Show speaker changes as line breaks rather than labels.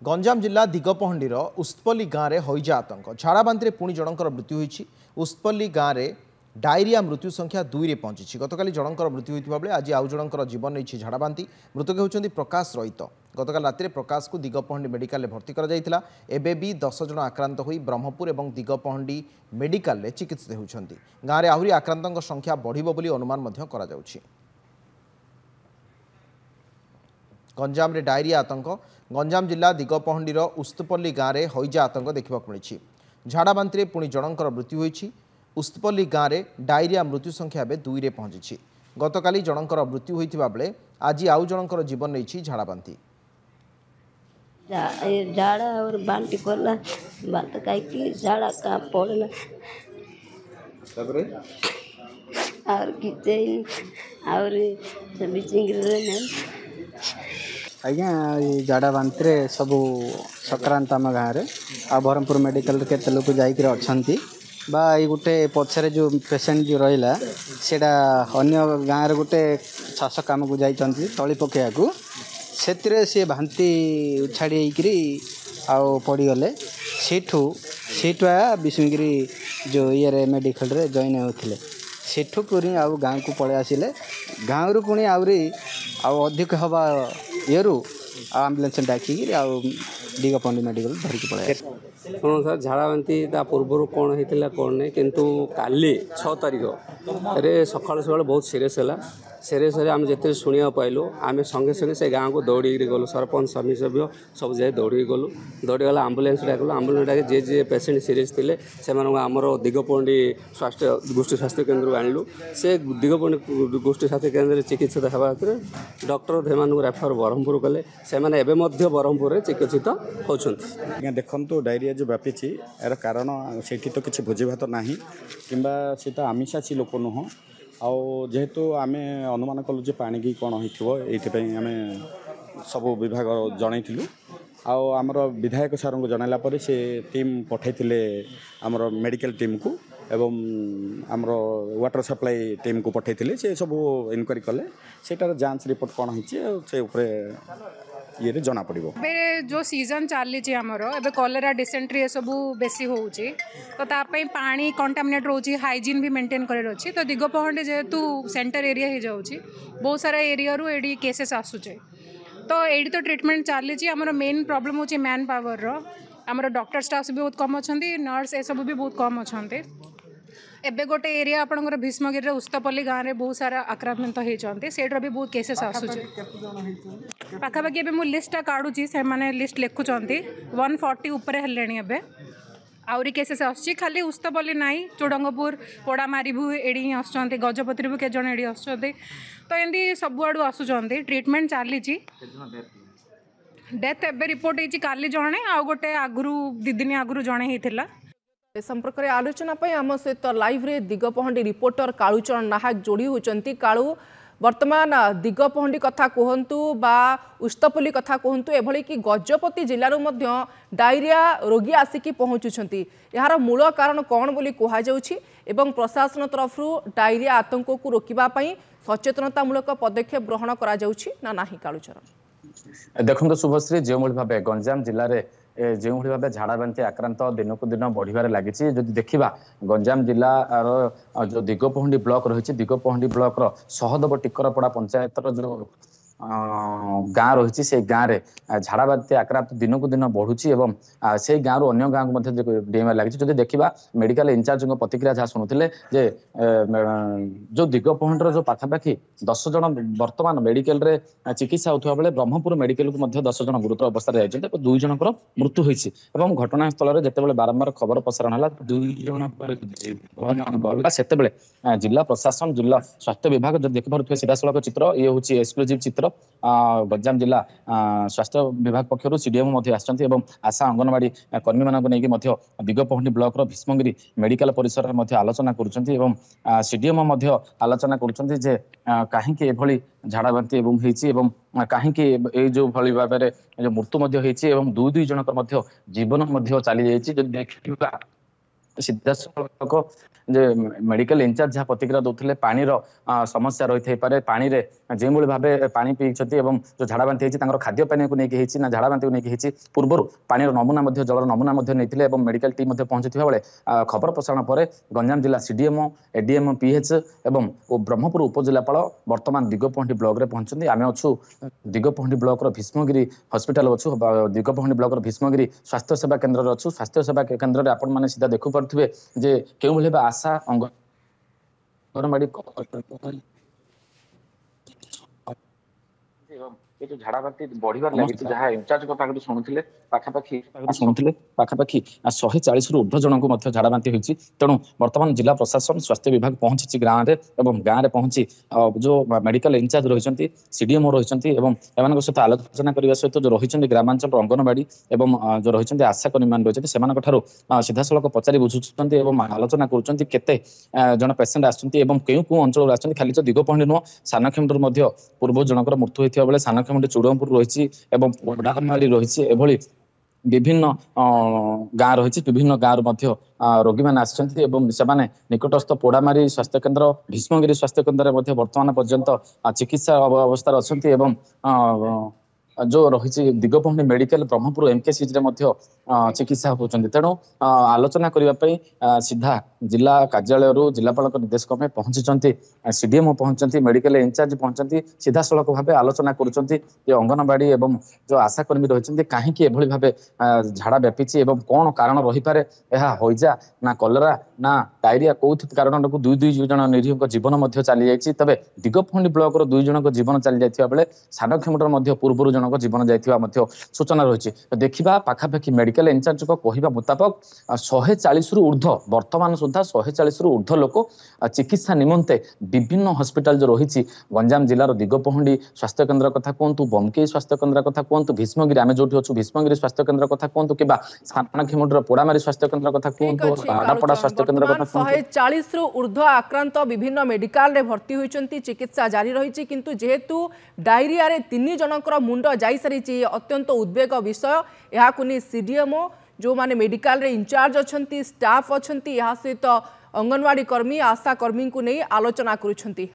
गंजाम जिला दिगपहंडीर उस्पल्ली गाँव में हईजा आतंक झाड़ाबांति में पुणी जनकर मृत्यु होती। उस्पल्ली गाँव में डायरिया मृत्यु संख्या 2 रे पहुंची। गतकाली जनकर मृत्यु होता बेले आज आउ जनकर जीवन नहीं झाड़ाबांति। मृतक होती प्रकाश रईत। गतकाल राति प्रकाश को दिगपहंडी मेडिकल भर्ती करा एबे भी 10 जन आक्रांत होई ब्रह्मपुर और दिगपहंडी मेडिकल चिकित्सित होती। गाँव में आहरी आक्रांत संख्या बढ़िबो बोली अनुमान करा जाउछि। गंजाम रे डायरिया आतंक गंजाम जिला दिगपहंडीर उस्तपल्ली गाँव में हईजा आतंक देखा मिली। झाड़ाबांति में पुणी जनकर मृत्यु होती। उस्तपल्ली गाँव में डायरिया मृत्यु संख्या ए 2 रे पहुंची। गतकाली जनकर मृत्यु होता बेले आज आउ जनकर जीवन नहीं झाड़ाबांति।
झाड़ा और बांटी पड़ला बात कहीं झाड़ा कहाँ पड़ला और किचे और
आज्ञा झाड़ा बांति सब संक्रांत आम गाँव में आ ब्रह्मपुर मेडिकल के लोक जाकि बा ये गोटे पछरे जो पेसेंट जो रहा सेटा अन्य गाँव गोटे चाष काम को जाती तली पकड़ा को से सी भांति छाड़ी आउ पड़गले सीठुआ विष्णुगिरी जो ये मेडिकल रे जॉइन होते सेठू पुणी आउ गाँव को पलि आसिले गाँव रू पुणी आहरी आउ अधिक हवा येरु आम्बुलेंस डाकिकी आउ दिगपहंडी मेडिकल धरिकी पलि
हाँ सर झाड़ाबांति पूर्व कौन होता कौन नहीं किंतु काली 6 तारिख रे सकाल सकाल बहुत सीरीयस है। सीरीयस आम जिते शुणा पाइलु आम संगे संगे से गाँव को दौड़ी गलु सरपंच समिति सभ्य सब जाए दौड़ी गलु दौड़ी गला आम्बुलेंस डाकलु आम्बुलेंस डाक जे पेसेंट सीरीयस थे से आमर दिगपहंडी स्वास्थ्य गोष्ठी स्वास्थ्य केन्द्र आणलु से दिगपहंडी गोष्ठी स्वास्थ्य केन्द्र चिकित्सित होगा डॉक्टर से रेफर ब्रह्मपुर कले से ब्रह्मपुर में चिकित्सित होती।
देखो डायरिया जो व्यापी यार कारण से तो किसी भोजी भात ना कि आमिषासी लोक नुह जेहेतु आम अनुमान कलु जे पानी की कौन होमें सब विभाग जनइलु आमर विधायक सार को जनला से टीम पठाई आमर मेडिकल टीम को एवं आमर वाटर सप्लाई टीम को पठाई से सब इनक्वारी कले सेटार जांच रिपोर्ट कौन होते ये जना पड़ो।
जो सीजन चली आमर ए कलेरा डिसेंट्री ये सब बेसी हो तो तापाई पानी कंटामिनेट रोची हाइजीन भी मेंटेन कर अच्छी तो दिगपहंडी जेहेतु सेंटर एरिया हो जाऊँगी बहुत सारा एरिया रू एडी केसेस आसूचे तो ये तो ट्रीटमेंट चली आमर मेन प्रॉब्लम होची मैन पावर आमर डॉक्टर स्टाफ भी बहुत कम अच्छा नर्स ये सब भी बहुत कम अच्छा एबे गोटे एरिया आपंकर भीष्मगिरी उस्तपल्ली गाँव में बहुत सारा आक्रांत होती सेट्र भी बहुत केसेस आसूचे पाखापाखि मुझे लिस्टा काढ़ुची से मैंने लिस्ट लिखुंट 140 उपरे हेले आहरी केसेस आसूँ खाली उस्तपल्ली नाई चुडंगपुर पोड़ामारी भी एडी आसुँच गजपति भी केजन एडी आसुँच तो एमती सबुआड़ू आसुँच ट्रीटमेंट चली डेथ एबे रिपोर्ट होती काली जड़े आउ गोटे आगु 2 दिन आगु जड़े होता
संपर्क में आलोचना आम सहित लाइव रे दिगपहंडी रिपोर्टर कालूचरण नाहक जोड़ी होती। कालू वर्तमान दिगपहंडी कथा कहतु बा उस्तपल्ली कथा कहतु एभली कि गजपति जिलूर डायरिया रोगी आसिकी पहुँचुंट यार मूल कारण कौन बोली कहुच्छी एवं प्रशासन तरफ डायरिया आतंक को रोकवाई सचेतनतामूलक पदक्षेप ग्रहण करा ना नहीं कालूचरण
देखो शुभश्री जो भाव गंजाम जिले में जो भाव झाड़ाबांति आक्रांत दिन को दिन बढ़िबार लगी जदि देखा गंजाम जिलार जो दिगपहंडी ब्लॉक रही दिगपहंडी ब्लॉक सहदेव टिकरपड़ा पंचायत जो गाँ रही से गाँव में झाड़ाबांति आक्रांत दिन को दिन बढ़ुची एवं से गाँव अन्य गाँव को डेमार लगी जब देखा मेडिकल इंचार्ज प्रतिक्रिया जहाँ शुणुते जो दिगपहंडीर जो पाखापाखि 10 जन वर्तमान मेडिकल रे चिकित्सा होता बेले ब्रह्मपुर मेडिकल को 10 जन गुरुतर अवस्था जाइए 2 जनकर मृत्यु होती घटनास्थल में जिते बारंबार खबर प्रसारण है 2 जन से जिला प्रशासन जिला स्वास्थ्य विभाग जो देखिपे सीधा सड़क चित्र ये हूँ एक्सक्लूसिव चित्र गंजाम जिला स्वास्थ्य विभाग पक्षर सीडीएम आशा अंगनवाड़ी कर्मी मानक नहीं दिगपहंडी ब्लॉक भीष्मगिरी मेडिकल परिसर में आलोचना करुँच सीडीएम आलोचना करुँच कहीं एभली झाड़ाबांति कहीं जो भली भाव जो मृत्यु होती 2 जनकर जीवन चली जाइए। सीधासख जे मेडिकल इंचार्ज जहाँ प्रतिक्रिया दौले पानी समस्या रही थे पारे पानी रे जो भाव पानी पीछे और जो झाड़ा बांति होती खाद्य पानी को लेकिन झाड़ा बांति को लेकिन पूर्व पानी नमूना जलर नमूना नहीं मेडिकल टीम पहुंचुवा बेले खबर प्रसारण पर गंजाम जिला सीडीएमओ एडीएमओ पीएच एवं ब्रह्मपुर उपजिलापाल बर्तमान दिगपहंडी ब्लॉक रे पहुंचते आम अच्छू दिगपहंडी ब्लॉक भीष्मगिरी हॉस्पिटल अच्छू दिगपहंडी ब्लॉक भीष्मगिरी स्वास्थ्य सेवा केन्द्र अच्छू स्वास्थ्य सेवा केन्द्र में आपण मैंने सीधा देखु पारे जे क्यों भाई आशा अंगनवाड़ी जो झाड़ा बांति बढ़िबार लगी जहाँ इंचार्ज को शुणुले पाखापाखी 140 रु ऊर्ध्व जन को झाड़ा बांति होती तेणु बर्तमान जिला प्रशासन स्वास्थ्य विभाग पहुंची गाँव में गाँव में पहुंची जो मेडिकल इंचार्ज रही सीडीएमओ रही सहित आलोचना करने सहित जो रही ग्रामांचल अंगनवाड़ी और जो रही आशा कर्मी मान रही से सीधा सड़क पचारि बुझुंट आलोचना करते जन पेसेंट आसुँच क्यों क्यों अंचल आसुँच खाली जो दिगपहंडी नुह सानखेमुंडर पूर्व जनकर मृत्यु होता बेले सानखेमुंडी चूड़मपुर रही पोडामारी रही एभली विभिन्न गाँ रही विभिन्न गाँव रोगी मैंने आसने निकटस्थ पोडामारी स्वास्थ्य केन्द्र भीष्मगिरी स्वास्थ्य केन्द्र में वर्तमान पर्यंत चिकित्सा अवस्था अच्छा जो रही दिगपहंडी मेडिकल ब्रह्मपुर एमकेसीज चिकित्सा होती तेणु आलोचना करने सीधा जिला कार्यालय जिलापाल निर्देशक में पहुंची सीडीएमओ पहुंचती मेडिकल इंचार्ज पहुंचती सीधा सड़क भाव आलोचना करुँच अंगनवाड़ी एवं जो आशाकर्मी रही कहीं भाव झाड़ा व्यापी कौन कारण रही पारे यह हईजा ना कलेरा ना डायरिया कौ कारण दुई दुई जन निरीह जीवन चली जाइए तबे दिगपहंडी ब्लॉक दुई जन जीवन चली जाता बेले सानखेमुंडर पूर्व जन जीवन जाइए सूचना रही देखा पाखापाखि मेडिकल इंचार्ज को कहवा मुताबक 140 रु ऊर्ध्व वर्तमान सुधा 140 रु ऊर्ध्व लोक चिकित्सा निमंते विभिन्न हॉस्पिटल जो रही गंजाम जिलार दिगपहंडी स्वास्थ्य केन्द्र कथा कहतु बमकेई स्वास्थ्य केन्द्र कथा कहतु भीष्मगिरी आम जो अच्छु भीष्मगिरी स्वास्थ्य केन्द्र कथा कहतु कि सानखेमुंडर पोडामारी स्वास्थ्य केन्द्र कथा कहतु आड़ापड़ा स्वास्थ्य केन्द्र कथा
140 रु ऊर्ध्व आक्रांत विभिन्न मेडिकल रे भर्ती होइचंती चिकित्सा जारी रही किंतु जेहेतु डायरिया रे 3 जनकर मुंड जाई सारी अत्यंत उद्वेग विषय यहाँ सीडीएमओ जो माने मेडिकल रे इंचार्ज अच्छा स्टाफ अच्छा सहित अंगनवाड़ी कर्मी आशा कर्मी को नहीं आलोचना करुछंती।